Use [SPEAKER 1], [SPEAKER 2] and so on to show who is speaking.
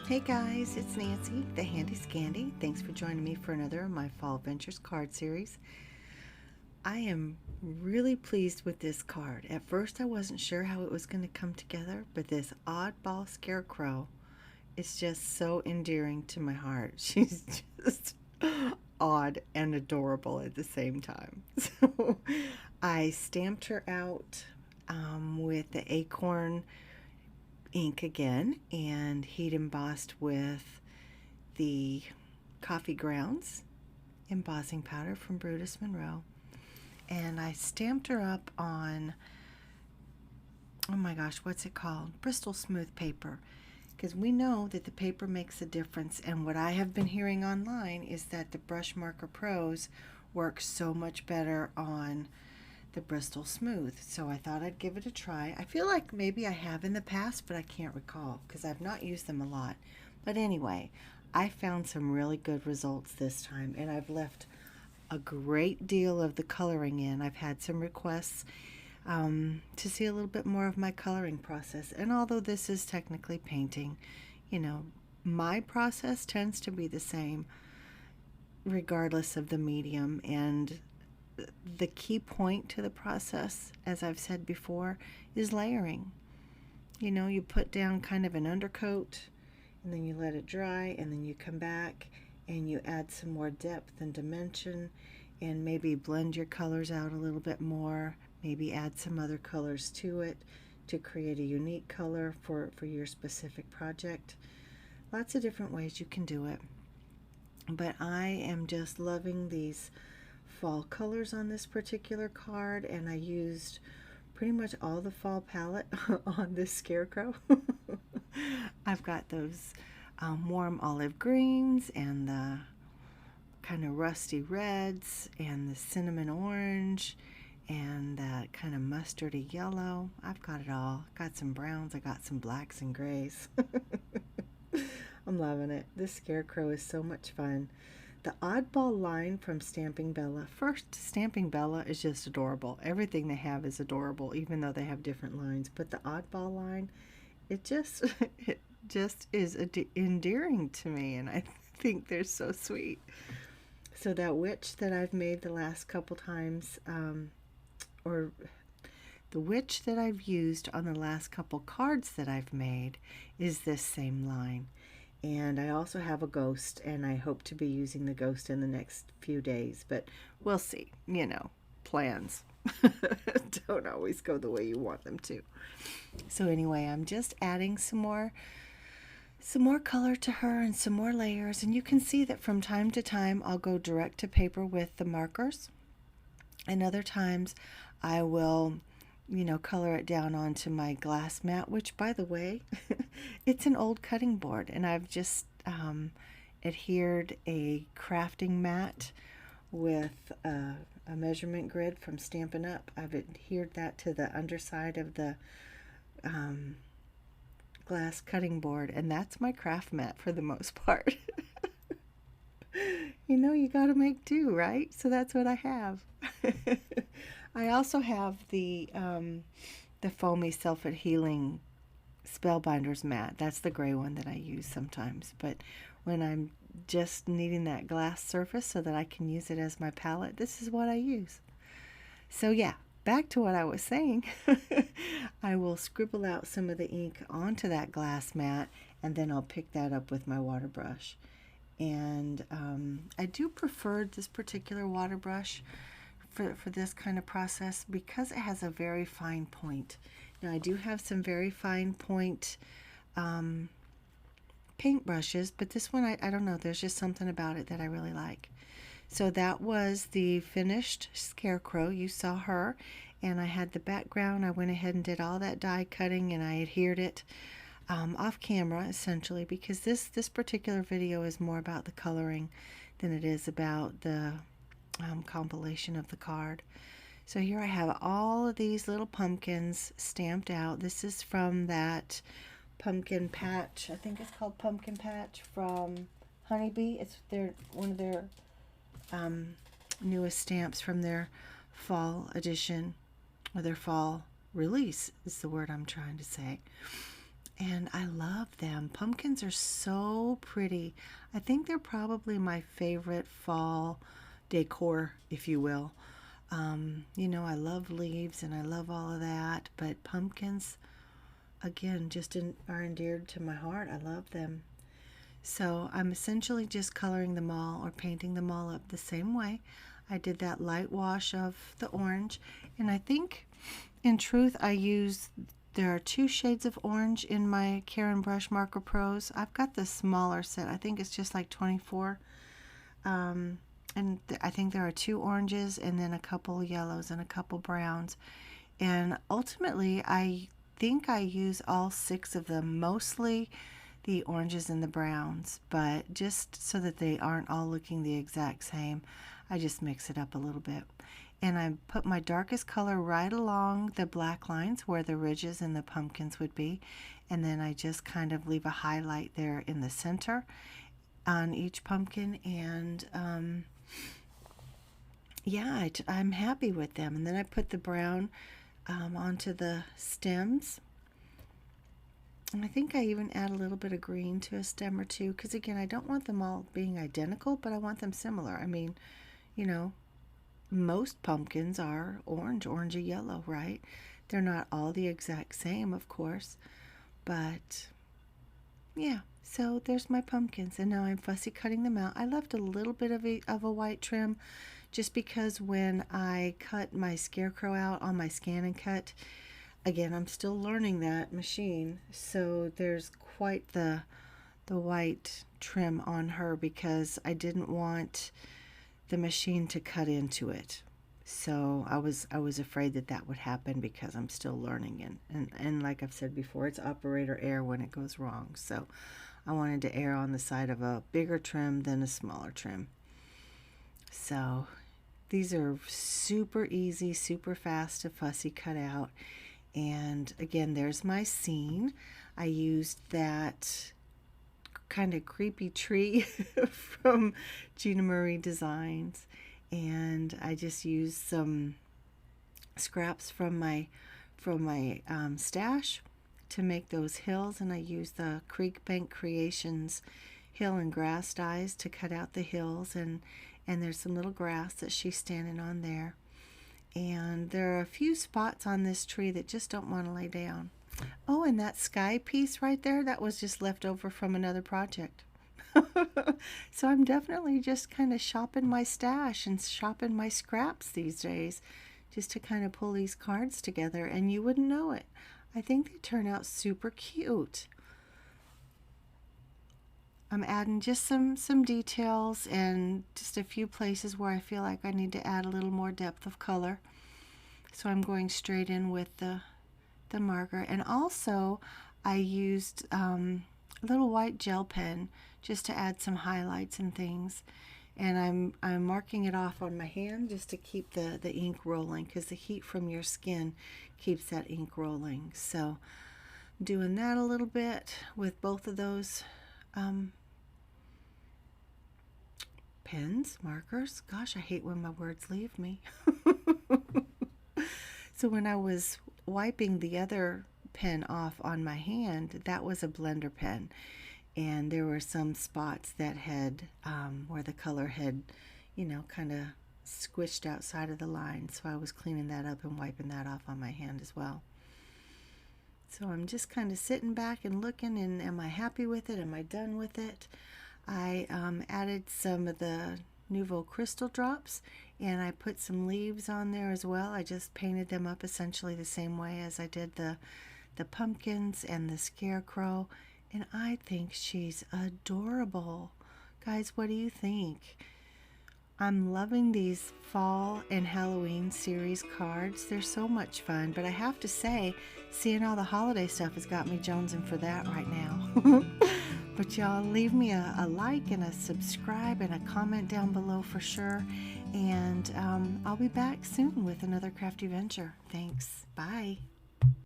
[SPEAKER 1] Hey guys, it's Nancy, the Handy Scandy. Thanks for joining me for another of my Fall Adventures card series. I am really pleased with this card. At first I wasn't sure how it was going to come together, but this Oddball Scarecrow is just so endearing to my heart. She's just odd and adorable at the same time. So I stamped her out with the acorn ink again and heat embossed with the coffee grounds embossing powder from Brutus Monroe, and I stamped her up on, oh my gosh, what's it called, Bristol smooth paper, because we know that the paper makes a difference. And what I have been hearing online is that the Brush Marker Pros work so much better on the Bristol Smooth, so I thought I'd give it a try. I feel like maybe I have in the past, but I can't recall because I've not used them a lot. But anyway, I found some really good results this time, and I've left a great deal of the coloring in. I've had some requests to see a little bit more of my coloring process, and although this is technically painting, you know, my process tends to be the same regardless of the medium. And the key point to the process, as I've said before, is layering. You know, you put down kind of an undercoat and then you let it dry, and then you come back and you add some more depth and dimension and maybe blend your colors out a little bit more, maybe add some other colors to it to create a unique color for your specific project. Lots of different ways you can do it. But I am just loving these fall colors on this particular card, and I used pretty much all the fall palette on this Scarecrow. I've got those warm olive greens and the kind of rusty reds and the cinnamon orange and that kind of mustardy yellow. I've got it all. Got some browns, I got some blacks and grays. I'm loving it. This Scarecrow is so much fun. The Oddball line from Stamping Bella. First, Stamping Bella is just adorable. Everything they have is adorable, even though they have different lines. But the Oddball line, it just is endearing to me, and I think they're so sweet. So that witch that I've made the last couple times, or the witch that I've used on the last couple cards that I've made, is this same line. And I also have a ghost, and I hope to be using the ghost in the next few days, but we'll see. You know, plans don't always go the way you want them to. So anyway, I'm just adding some more color to her and some more layers, and you can see that from time to time I'll go direct to paper with the markers, and other times I will, you know, color it down onto my glass mat, which, by the way, it's an old cutting board, and I've just adhered a crafting mat with a measurement grid from Stampin' Up. I've adhered that to the underside of the glass cutting board, and that's my craft mat for the most part. You know, you gotta make do, right? So that's what I have. I also have the foamy self-healing Spellbinders mat. That's the gray one that I use sometimes. But when I'm just needing that glass surface so that I can use it as my palette, this is what I use. So yeah, back to what I was saying. I will scribble out some of the ink onto that glass mat, and then I'll pick that up with my water brush. And I do prefer this particular water brush for this kind of process because it has a very fine point. Now I do have some very fine point paint brushes, but this one, I don't know, there's just something about it that I really like. So that was the finished Scarecrow. You saw her, and I had the background. I went ahead and did all that die cutting, and I adhered it off camera, essentially, because this particular video is more about the coloring than it is about the compilation of the card. So here I have all of these little pumpkins stamped out. This is from that pumpkin patch. I think it's called Pumpkin Patch from Honeybee. It's one of their newest stamps from their fall edition, or their fall release is the word I'm trying to say. and I love them. Pumpkins are so pretty. I think they're probably my favorite fall decor, if you will. You know, I love leaves and I love all of that, but pumpkins, again, are endeared to my heart. I love them. So I'm essentially just coloring them all or painting them all up the same way. I did that light wash of the orange, and I think in truth there are 2 shades of orange in my Karen Brush Marker Pros. I've got the smaller set. I think it's just like 24. I think there are 2 oranges and then a couple yellows and a couple browns. And ultimately, I think I use all 6 of them, mostly the oranges and the browns, but just so that they aren't all looking the exact same, I just mix it up a little bit. And I put my darkest color right along the black lines where the ridges and the pumpkins would be, and then I just kind of leave a highlight there in the center on each pumpkin, and yeah, I'm happy with them. And then I put the brown onto the stems. And I think I even add a little bit of green to a stem or two, because again, I don't want them all being identical, but I want them similar. I mean, you know, most pumpkins are orangey yellow, right? They're not all the exact same, of course, but yeah. So there's my pumpkins, and now I'm fussy cutting them out. I left a little bit of a white trim just because when I cut my Scarecrow out on my Scan and Cut, again, I'm still learning that machine, so there's quite the white trim on her because I didn't want the machine to cut into it. So I was afraid that would happen because I'm still learning, and like I've said before, it's operator error when it goes wrong. So I wanted to err on the side of a bigger trim than a smaller trim. So these are super easy, super fast to fussy cut out. And again, there's my scene. I used that kind of creepy tree from Gina Marie Designs, and I just used some scraps from my stash to make those hills, and I used the Creek Bank Creations hill and grass dies to cut out the hills, and there's some little grass that she's standing on there. And there are a few spots on this tree that just don't want to lay down. Oh, and that sky piece right there, that was just left over from another project. So I'm definitely just kind of shopping my stash and shopping my scraps these days just to kind of pull these cards together, and you wouldn't know it. I think they turn out super cute. I'm adding just some details and just a few places where I feel like I need to add a little more depth of color. So I'm going straight in with the marker. And also I used a little white gel pen just to add some highlights and things. And I'm marking it off on my hand just to keep the ink rolling, because the heat from your skin keeps that ink rolling. So doing that a little bit with both of those pens, markers. Gosh, I hate when my words leave me. So when I was wiping the other pen off on my hand, that was a blender pen, and there were some spots that had where the color had, you know, kind of squished outside of the line, so I was cleaning that up and wiping that off on my hand as well. So I'm just kind of sitting back and looking, and am I happy with it? Am I done with it? I added some of the Nouveau Crystal drops, and I put some leaves on there as well. I just painted them up essentially the same way as I did the pumpkins and the Scarecrow, and I think she's adorable. Guys, what do you think? I'm loving these fall and Halloween series cards. They're so much fun, but I have to say, seeing all the holiday stuff has got me jonesing for that right now. But y'all, leave me a like and a subscribe and a comment down below for sure. And I'll be back soon with another crafty venture. Thanks. Bye.